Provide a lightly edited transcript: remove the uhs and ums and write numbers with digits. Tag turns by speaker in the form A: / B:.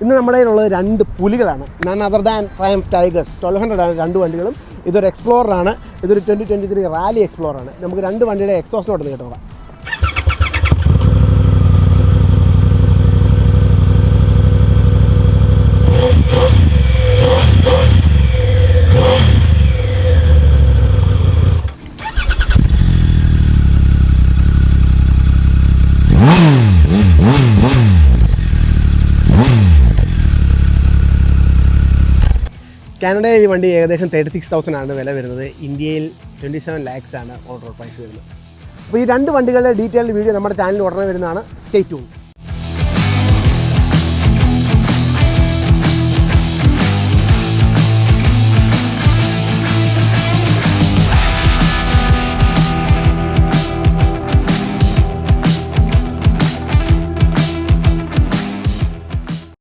A: ഇന്ന് നമ്മുടെ കയ്യിലുള്ളത് 2 പുലികളാണ്. None other than Triumph Tigers 1200 ആണ് 2 വണ്ടികളും. ഇതൊരു എക്സ്പ്ലോററാണ്, ഇതൊരു 2023 റാലി എക്സ്പ്ലോറാണ്. നമുക്ക് 2 വണ്ടിയുടെ എക്സോസ്റ്റ് നോട്ട് കേട്ടോ. കാനഡയിൽ ഈ വണ്ടി ഏകദേശം 36,000 ആണ് വില വരുന്നത്. ഇന്ത്യയിൽ 27 lakhs ആണ് ഓൺ റോഡ് പ്രൈസ് വരുന്നത്. അപ്പോൾ ഈ 2 വണ്ടികളുടെ ഡീറ്റെയിൽഡ് വീഡിയോ നമ്മുടെ ചാനലിൽ ഉടനെ വരുന്നതാണ്. Stay tune.